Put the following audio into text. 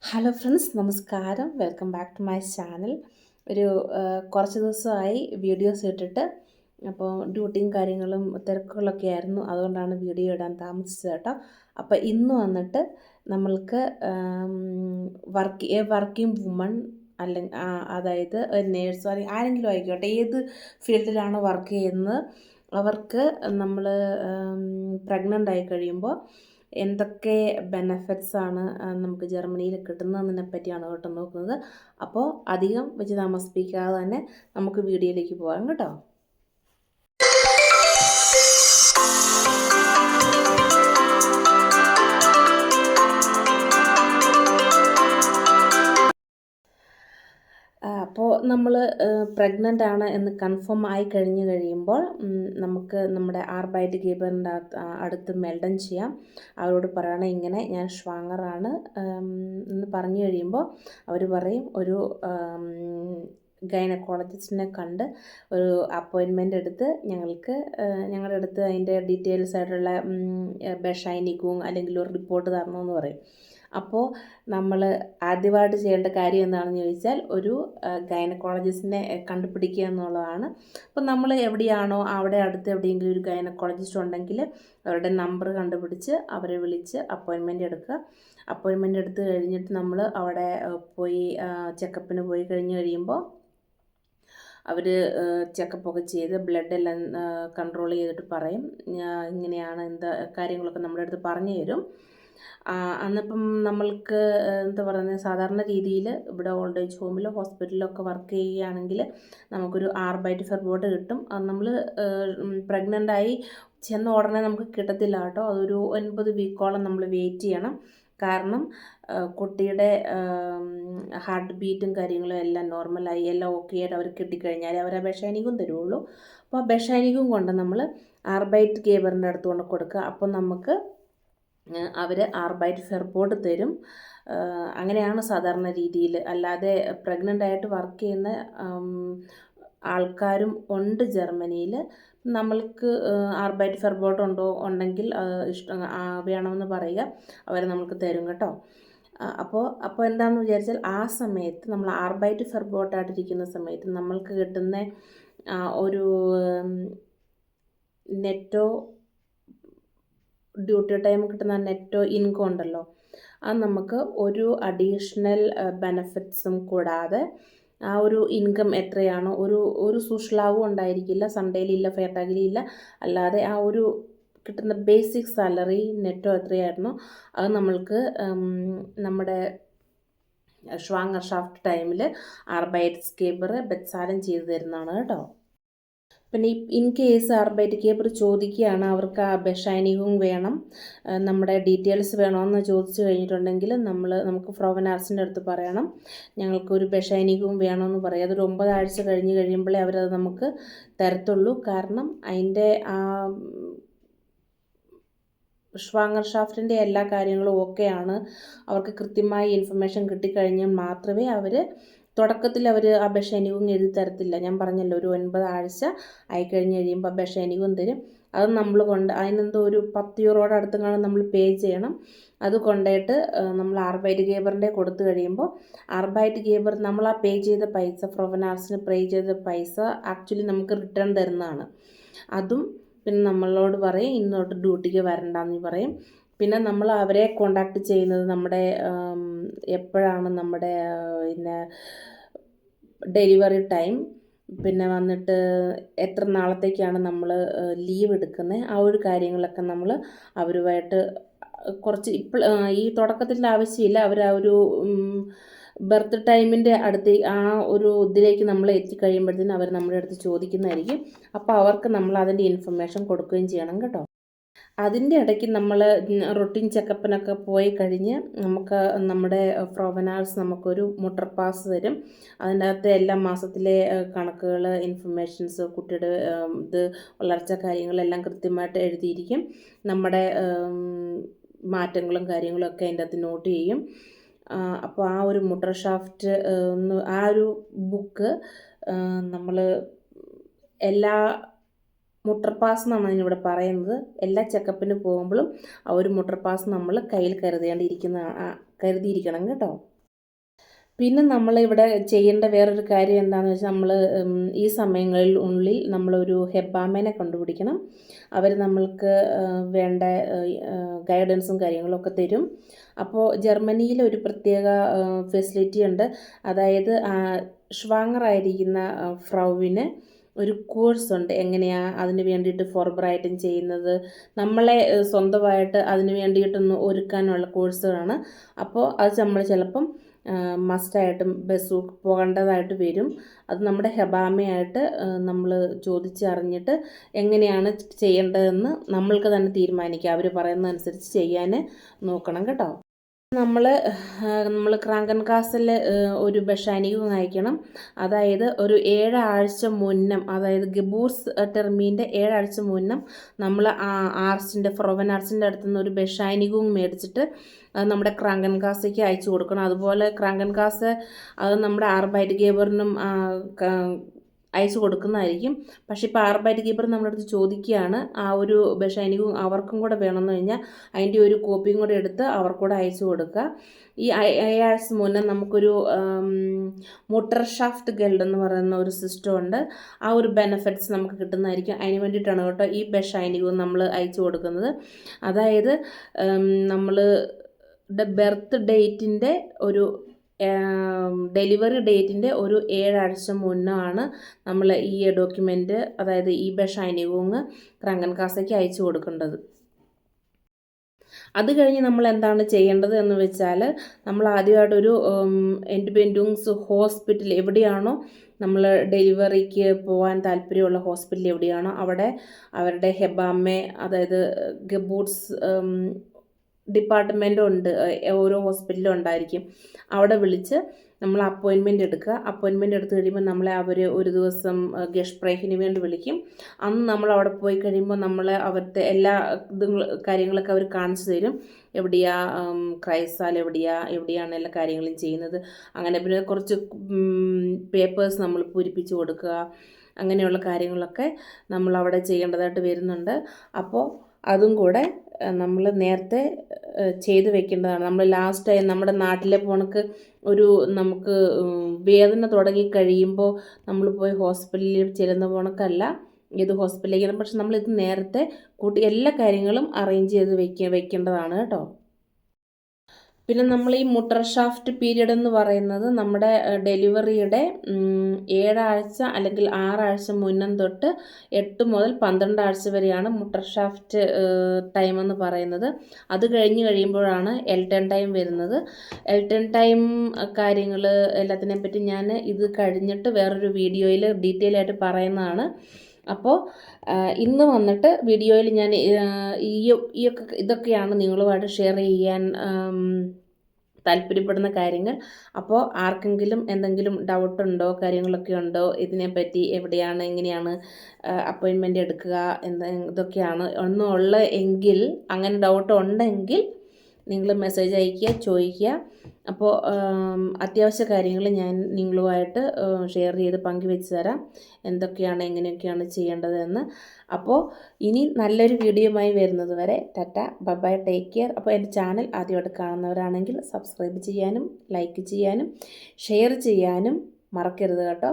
Hello friends, നമസ്കാരം. Welcome back to my channel. ഒരു കുറച്ച് ദിവസമായി വീഡിയോസ് ഇട്ടിട്ട്. അപ്പോൾ ഡ്യൂട്ടിയും കാര്യങ്ങളും തിരക്കുകളൊക്കെ ആയിരുന്നു, അതുകൊണ്ടാണ് വീഡിയോ ഇടാൻ താമസിച്ചത് കേട്ടോ. അപ്പോൾ ഇന്ന് വന്നിട്ട് നമ്മൾക്ക് വർക്കിംഗ് വുമൺ അല്ലെങ്കിൽ അതായത് നേഴ്സോ അല്ലെങ്കിൽ ആരെങ്കിലും ആയിക്കോട്ടെ, ഏത് ഫീൽഡിലാണ് വർക്ക് ചെയ്യുന്നത് അവർക്ക് നമ്മൾ പ്രഗ്നൻ്റ് ആയി കഴിയുമ്പോൾ എന്തൊക്കെ ബെനഫിറ്റ്സ് ആണ് നമുക്ക് ജർമ്മനിയിൽ കിട്ടുന്നതിനെ പറ്റിയാണ് കേട്ടോ നോക്കുന്നത്. അപ്പോൾ അധികം വെച്ച് താമസിപ്പിക്കാതെ തന്നെ നമുക്ക് വീഡിയോയിലേക്ക് പോകാം കേട്ടോ. അപ്പോൾ നമ്മൾ പ്രഗ്നൻ്റ് ആണ് എന്ന് കൺഫേം ആയി കഴിയുമ്പോൾ നമുക്ക് നമ്മുടെ ആർബൈറ്റ് ഗീബറിൻ്റെ അടുത്ത് മെൽഡൻ ചെയ്യാം. അവരോട് പറയണം ഇങ്ങനെ ഞാൻ ഷ്വാങ്ങറാണ് എന്ന് പറഞ്ഞു കഴിയുമ്പോൾ അവർ പറയും ഒരു ഗൈനക്കോളജിസ്റ്റിനെ കണ്ട് ഒരു അപ്പോയിൻമെൻ്റ് എടുത്ത് ഞങ്ങളുടെ അടുത്ത് അതിൻ്റെ ഡീറ്റെയിൽസ് ആയിട്ടുള്ള ബെഷൈനിക്കും അല്ലെങ്കിൽ ഒരു റിപ്പോർട്ട് തരണമെന്ന് പറയും. അപ്പോൾ നമ്മൾ ആദ്യമായിട്ട് ചെയ്യേണ്ട കാര്യം എന്താണെന്ന് ചോദിച്ചാൽ ഒരു ഗൈനക്കോളജിസ്റ്റിനെ കണ്ടുപിടിക്കുക എന്നുള്ളതാണ്. അപ്പോൾ നമ്മൾ എവിടെയാണോ അവിടെ അടുത്ത് എവിടെയെങ്കിലും ഒരു ഗൈനക്കോളജിസ്റ്റ് ഉണ്ടെങ്കിൽ അവരുടെ നമ്പർ കണ്ടുപിടിച്ച് അവരെ വിളിച്ച് അപ്പോയിൻമെൻ്റ് എടുക്കുക. അപ്പോയിൻമെൻ്റ് എടുത്ത് കഴിഞ്ഞിട്ട് നമ്മൾ അവിടെ പോയി ചെക്കപ്പിന് പോയി കഴിയുമ്പോൾ അവർ ചെക്കപ്പൊക്കെ ചെയ്ത് ബ്ലഡ് എല്ലാം കൺട്രോൾ ചെയ്തിട്ട് പറയും ഇങ്ങനെയാണ് എന്താ കാര്യങ്ങളൊക്കെ നമ്മുടെ അടുത്ത് പറഞ്ഞു തരും. അന്നിപ്പം നമ്മൾക്ക് എന്താ പറയുന്നത്, സാധാരണ രീതിയിൽ ഇവിടെ ഓൾഡ് ഏജ് ഹോമിലോ ഹോസ്പിറ്റലിലൊക്കെ വർക്ക് ചെയ്യുകയാണെങ്കിൽ നമുക്കൊരു ആർബൈറ്റ് ഫെർബോട്ട് കിട്ടും. അത് നമ്മൾ പ്രഗ്നൻ്റായി ചെന്ന ഉടനെ നമുക്ക് കിട്ടത്തില്ല കേട്ടോ. അതൊരു 9 വീക്കോളം നമ്മൾ വെയിറ്റ് ചെയ്യണം. കാരണം കുട്ടിയുടെ ഹാർട്ട് ബീറ്റും കാര്യങ്ങളും എല്ലാം നോർമലായി എല്ലാം ഓക്കെ ആയിട്ട് അവർ കിട്ടിക്കഴിഞ്ഞാൽ അവർ ആ ബെഷൈനിക്കും തരുള്ളൂ. അപ്പോൾ ആ ബെഷൈനിക്കും കൊണ്ട് നമ്മൾ ആർബൈറ്റ് ഗേബറിൻ്റെ അടുത്ത് കൊണ്ട് കൊടുക്കുക. അപ്പോൾ നമുക്ക് അവർ ആർബൈറ്റ് ഫെർബോട്ട് തരും. അങ്ങനെയാണ് സാധാരണ രീതിയിൽ. അല്ലാതെ പ്രഗ്നൻ്റ് ആയിട്ട് വർക്ക് ചെയ്യുന്ന ആൾക്കാരും ഉണ്ട് ജർമ്മനിയിൽ. നമ്മൾക്ക് ആർബൈറ്റ് ഫെർബോട്ട് ഉണ്ടെങ്കിൽ ഇഷ്ടം വേണമെന്ന് പറയുക, അവർ നമുക്ക് തരും കേട്ടോ. അപ്പോൾ എന്താണെന്ന് വിചാരിച്ചാൽ ആ സമയത്ത് നമ്മൾ ആർബൈറ്റ് ഫെർബോട്ടായിട്ടിരിക്കുന്ന സമയത്ത് നമ്മൾക്ക് കിട്ടുന്ന ഒരു നെറ്റോ ഡ്യൂട്ടി ടൈം കിട്ടുന്ന നെറ്റോ ഇൻകം ഉണ്ടല്ലോ, അത് നമുക്ക് ഒരു അഡീഷണൽ ബെനഫിറ്റ്സും കൂടാതെ ആ ഒരു ഇൻകം എത്രയാണോ, ഒരു സുഷ്ലാവും ഉണ്ടായിരിക്കില്ല, സൺഡേയിലില്ല, ഫെയർടാഗിലില്ല, അല്ലാതെ ആ ഒരു കിട്ടുന്ന ബേസിക് സാലറി നെറ്റോ എത്രയായിരുന്നോ അത് നമ്മൾക്ക് നമ്മുടെ ഷ്വാങ്ങർഷാഫ്റ്റ് ടൈമിൽ ആർബൈറ്റ് ഗേബർ ബെറ്റ്സാലൻ ചെയ്തു തരുന്നതാണ് കേട്ടോ. പിന്നെ ഇൻ കേസ് ആർബൈറ്റ് ഗേബർ ചോദിക്കുകയാണ് അവർക്ക് ആ ബെഷൈനിങ്ങും വേണം, നമ്മുടെ ഡീറ്റെയിൽസ് വേണമെന്ന് ചോദിച്ചു കഴിഞ്ഞിട്ടുണ്ടെങ്കിൽ നമുക്ക് ഫ്രോവനാർസിൻ്റെ അടുത്ത് പറയണം ഞങ്ങൾക്കൊരു ബെഷൈനിങ്ങും വേണമെന്ന് പറയാം. അതൊരു 9 ആഴ്ച കഴിയുമ്പോഴേ അവരത് നമുക്ക് തരത്തുള്ളൂ. കാരണം അതിൻ്റെ ആ ഷ്വാങ്ങർഷാഫ്റ്റിൻ്റെ എല്ലാ കാര്യങ്ങളും ഓക്കെയാണ്. അവർക്ക് കൃത്യമായ ഇൻഫർമേഷൻ കിട്ടിക്കഴിഞ്ഞാൽ മാത്രമേ തുടക്കത്തിൽ അവർ ആ ബെഷൈനികും എഴുതി തരത്തില്ല. ഞാൻ പറഞ്ഞല്ലോ, ഒരു 9 ആഴ്ച ആയിക്കഴിഞ്ഞ് കഴിയുമ്പോൾ ബെഷൈനികും തരും. അത് നമ്മൾ അതിനെന്തോ ഒരു 10 യൂറോയുടെ അടുത്തെങ്ങാണ് നമ്മൾ പേ ചെയ്യണം. അത് കൊണ്ടുപോയിട്ട് നമ്മൾ ആർബൈറ്റ് ഗേബറിൻ്റെ കൊടുത്തു കഴിയുമ്പോൾ ആർബൈറ്റ് ഗേബർ നമ്മൾ ആ പേ ചെയ്ത പൈസ, ഫ്രോവനാർസിന് പേ ചെയ്ത പൈസ ആക്ച്വലി നമുക്ക് റിട്ടേൺ തരുന്നതാണ്. അതും പിന്നെ നമ്മളോട് പറയും ഇന്നോട്ട് ഡ്യൂട്ടിക്ക് വരണ്ടെന്ന് പറയും. പിന്നെ നമ്മൾ അവരെ കോണ്ടാക്ട് ചെയ്യുന്നത് നമ്മുടെ എപ്പോഴാണ് നമ്മുടെ പിന്നെ ഡെലിവറി ടൈം, പിന്നെ വന്നിട്ട് എത്ര നാളത്തേക്കാണ് നമ്മൾ ലീവ് എടുക്കുന്നത്, ആ ഒരു കാര്യങ്ങളൊക്കെ നമ്മൾ അവരുമായിട്ട് കുറച്ച് ഈ തുടക്കത്തിൽ ആവശ്യമില്ല. അവർ ആ ഒരു ബർത്ത് ടൈമിൻ്റെ അടുത്ത് ആ ഒരു ഇതിലേക്ക് നമ്മൾ എത്തിക്കഴിയുമ്പോഴത്തേനും അവർ നമ്മുടെ അടുത്ത് ചോദിക്കുന്നതായിരിക്കും. അപ്പോൾ അവർക്ക് നമ്മൾ അതിൻ്റെ ഇൻഫർമേഷൻ കൊടുക്കുകയും ചെയ്യണം കേട്ടോ. അതിൻ്റെ ഇടയ്ക്ക് നമ്മൾ റൊട്ടീൻ ചെക്കപ്പിനൊക്കെ പോയി കഴിഞ്ഞ് നമുക്ക് നമ്മുടെ ഫ്രോവനാർസ് നമുക്കൊരു മുട്ടർ പാസ് തരും. അതിൻ്റെ അകത്ത് എല്ലാ മാസത്തിലെ കണക്കുകൾ, ഇൻഫർമേഷൻസ്, കുട്ടിയുടെ ഇത് വളർച്ച കാര്യങ്ങളെല്ലാം കൃത്യമായിട്ട് എഴുതിയിരിക്കും. നമ്മുടെ മാറ്റങ്ങളും കാര്യങ്ങളും ഒക്കെ അതിൻ്റെ അകത്ത് നോട്ട് ചെയ്യും. അപ്പോൾ ആ ഒരു മുട്ടർ ഷാഫ്റ്റ് ആ ഒരു ബുക്ക് നമ്മൾ എല്ലാ മുട്ടർ പാസ് എന്നാണ് അതിനിവിടെ പറയുന്നത്. എല്ലാ ചെക്കപ്പിന് പോകുമ്പോഴും ആ ഒരു മുട്ടർ പാസ് നമ്മൾ കയ്യിൽ കരുതിയിരിക്കണം കേട്ടോ. പിന്നെ നമ്മളിവിടെ ചെയ്യേണ്ട വേറൊരു കാര്യം എന്താണെന്ന് വെച്ചാൽ നമ്മൾ ഈ സമയങ്ങളിൽ ഉള്ളിൽ നമ്മളൊരു ഹെബാമേനെ കണ്ടുപിടിക്കണം. അവർ നമ്മൾക്ക് വേണ്ട ഗൈഡൻസും കാര്യങ്ങളൊക്കെ തരും. അപ്പോൾ ജർമ്മനിയിൽ ഒരു പ്രത്യേക ഫെസിലിറ്റി ഉണ്ട്. അതായത് ഷ്വാങ്ങറായിരിക്കുന്ന ഫ്രൗവിന് ഒരു കോഴ്സുണ്ട്, എങ്ങനെയാണ് അതിന് വേണ്ടിയിട്ട് ഫോർബ്രൈറ്റും ചെയ്യുന്നത്, നമ്മളെ സ്വന്തമായിട്ട് അതിന് വേണ്ടിയിട്ടൊന്ന് ഒരുക്കാനുള്ള കോഴ്സുകളാണ്. അപ്പോൾ അത് നമ്മൾ ചിലപ്പം മസ്റ്റായിട്ടും ബസ് പോകേണ്ടതായിട്ട് വരും. അത് നമ്മുടെ ഹെബാമയായിട്ട് നമ്മൾ ചോദിച്ചറിഞ്ഞിട്ട് എങ്ങനെയാണ് ചെയ്യേണ്ടതെന്ന് നമ്മൾക്ക് തന്നെ തീരുമാനിക്കാം. അവർ പറയുന്നതനുസരിച്ച് ചെയ്യാൻ നോക്കണം കേട്ടോ. നമ്മൾ ക്രാങ്കൻ കാസിൽ ഒരു ബഷാനിക്കും അയക്കണം. അതായത് ഒരു 7 ആഴ്ച മുന്നം, അതായത് ഗബൂർസ് ടെർമീൻ്റെ 7 ആഴ്ച മുന്നം നമ്മൾ ഫ്രോവൻ ആർച്ചിൻ്റെ അടുത്തുനിന്ന് ഒരു ബഷാനിക്കും മേടിച്ചിട്ട് അത് നമ്മുടെ ക്രാങ്കൻ കാസയ്ക്ക് അയച്ചു കൊടുക്കണം. അതുപോലെ ക്രാങ്കൻ കാസ് അത് നമ്മുടെ ആർബൈറ്റ് ഗേബറിനും അയച്ചു കൊടുക്കുന്നതായിരിക്കും. പക്ഷേ ഇപ്പോൾ ആർബൈറ്റ് ഗീപ്പർ നമ്മുടെ അടുത്ത് ചോദിക്കുകയാണ് ആ ഒരു ബഷൈനിക്കും അവർക്കും കൂടെ വേണമെന്ന് കഴിഞ്ഞാൽ അതിൻ്റെ ഒരു കോപ്പിയും കൂടെ എടുത്ത് അവർക്കൂടെ അയച്ചു കൊടുക്കുക. ഈ ആഴ്ച മുന്നേ നമുക്കൊരു മോട്ടർ ഷാഫ്റ്റ് ഗൽഡ് എന്ന് പറയുന്ന ഒരു സിസ്റ്റം ഉണ്ട്. ആ ഒരു ബെനഫിറ്റ്സ് നമുക്ക് കിട്ടുന്നതായിരിക്കും. അതിന് വേണ്ടിയിട്ടാണ് കേട്ടോ ഈ ബഷൈനിക്കും നമ്മൾ അയച്ചു കൊടുക്കുന്നത്. അതായത് നമ്മൾ ബർത്ത് ഡേറ്റിൻ്റെ ഒരു ഡെലിവറി ഡേറ്റിൻ്റെ ഒരു 7 ആഴ്ച മുന്നാണ് നമ്മൾ ഈ ഡോക്യുമെൻറ്റ്, അതായത് ഈ ബഷൈനികുങ് ക്രാങ്കൻ കാസയ്ക്ക് അയച്ചു കൊടുക്കേണ്ടത്. അത് കഴിഞ്ഞ് നമ്മൾ എന്താണ് ചെയ്യേണ്ടത് എന്ന് വെച്ചാൽ നമ്മൾ ആദ്യമായിട്ടൊരു എൻഡ്ബെൻഡുങ്സ് ഹോസ്പിറ്റൽ എവിടെയാണോ നമ്മൾ ഡെലിവറിക്ക് പോകാൻ താല്പര്യമുള്ള ഹോസ്പിറ്റൽ എവിടെയാണോ അവിടെ അവരുടെ ഹെബാമെ, അതായത് ഗബൂട്ട്സ് ഡിപ്പാർട്ട്മെൻറ്റും ഉണ്ട്, ഓരോ ഹോസ്പിറ്റലും ഉണ്ടായിരിക്കും. അവിടെ വിളിച്ച് നമ്മൾ അപ്പോയിൻമെൻറ്റ് എടുക്കുക. അപ്പോയിൻമെൻറ്റ് എടുത്ത് കഴിയുമ്പോൾ നമ്മളെ അവർ ഒരു ദിവസം ഗെഷ്പ്രേഹിന് വേണ്ടി വിളിക്കും. അന്ന് നമ്മൾ അവിടെ പോയി കഴിയുമ്പോൾ നമ്മളെ അവരുടെ എല്ലാ കാര്യങ്ങളൊക്കെ അവർ കാണിച്ചു തരും. എവിടെയാ ക്രൈസാൽ എവിടെയാണ് എല്ലാ കാര്യങ്ങളും ചെയ്യുന്നത്. അങ്ങനെ പിന്നെ കുറച്ച് പേപ്പേഴ്സ് നമ്മൾ പൂരിപ്പിച്ച് കൊടുക്കുക. അങ്ങനെയുള്ള കാര്യങ്ങളൊക്കെ നമ്മൾ അവിടെ ചെയ്യേണ്ടതായിട്ട് വരുന്നുണ്ട്. അപ്പോൾ അതും കൂടെ നമ്മൾ നേരത്തെ ചെയ്ത് വെക്കേണ്ടതാണ്. നമ്മൾ ലാസ്റ്റ് നമ്മുടെ നാട്ടിലെ പോണക്ക് നമുക്ക് വേദന തുടങ്ങി കഴിയുമ്പോൾ നമ്മൾ പോയി ഹോസ്പിറ്റലിൽ ചെല്ലുന്ന പോണക്കല്ല ഇത് ഹോസ്പിറ്റലിലേക്ക്. പക്ഷെ നമ്മളിത് നേരത്തെ കൂട്ടി എല്ലാ കാര്യങ്ങളും അറേഞ്ച് ചെയ്ത് വെക്കേണ്ടതാണ് കേട്ടോ. പിന്നെ നമ്മൾ ഈ മുട്ടർ ഷാഫ്റ്റ് പീരീഡ് എന്ന് പറയുന്നത് നമ്മുടെ ഡെലിവറിയുടെ 7 ആഴ്ച അല്ലെങ്കിൽ 6 ആഴ്ച മുന്നം തൊട്ട് 8 മുതൽ 12 ആഴ്ച വരെയാണ് മുട്ടർ ഷാഫ്റ്റ് ടൈം എന്ന് പറയുന്നത്. അത് കഴിഞ്ഞ് കഴിയുമ്പോഴാണ് എൽട്ടൺ ടൈം വരുന്നത്. എൽട്ടൺ ടൈം കാര്യങ്ങൾ എല്ലാത്തിനെയും പറ്റി ഞാൻ ഇത് കഴിഞ്ഞിട്ട് വേറൊരു വീഡിയോയിൽ ഡീറ്റെയിൽ ആയിട്ട് പറയുന്നതാണ്. അപ്പോൾ ഇന്ന് വന്നിട്ട് വീഡിയോയിൽ ഞാൻ ഇതൊക്കെയാണ് നിങ്ങളുമായിട്ട് ഷെയർ ചെയ്യാൻ താല്പര്യപ്പെടുന്ന കാര്യങ്ങൾ. അപ്പോൾ ആർക്കെങ്കിലും എന്തെങ്കിലും ഡൗട്ടുണ്ടോ, കാര്യങ്ങളൊക്കെ ഉണ്ടോ, ഇതിനെപ്പറ്റി എവിടെയാണ് എങ്ങനെയാണ് അപ്പോയിൻമെൻ്റ് എടുക്കുക ഇതൊക്കെയാണ് ഒന്നുള്ള എങ്കിൽ, അങ്ങനെ ഡൗട്ട് ഉണ്ടെങ്കിൽ നിങ്ങൾ മെസ്സേജ് അയയ്ക്കുക, ചോദിക്കുക. അപ്പോൾ അത്യാവശ്യ കാര്യങ്ങൾ ഞാൻ നിങ്ങളുമായിട്ട് ഷെയർ ചെയ്ത് പങ്കുവെച്ച് തരാം, എന്തൊക്കെയാണ് എങ്ങനെയൊക്കെയാണ് ചെയ്യേണ്ടതെന്ന്. അപ്പോൾ ഇനി നല്ലൊരു വീഡിയോയുമായി വരുന്നത് വരെ ടാറ്റ, ബൈ, ടേക്ക് കെയർ. അപ്പോൾ എൻ്റെ ചാനൽ ആദ്യമായിട്ട് കാണുന്നവരാണെങ്കിൽ സബ്സ്ക്രൈബ് ചെയ്യാനും ലൈക്ക് ചെയ്യാനും ഷെയർ ചെയ്യാനും മറക്കരുത് കേട്ടോ.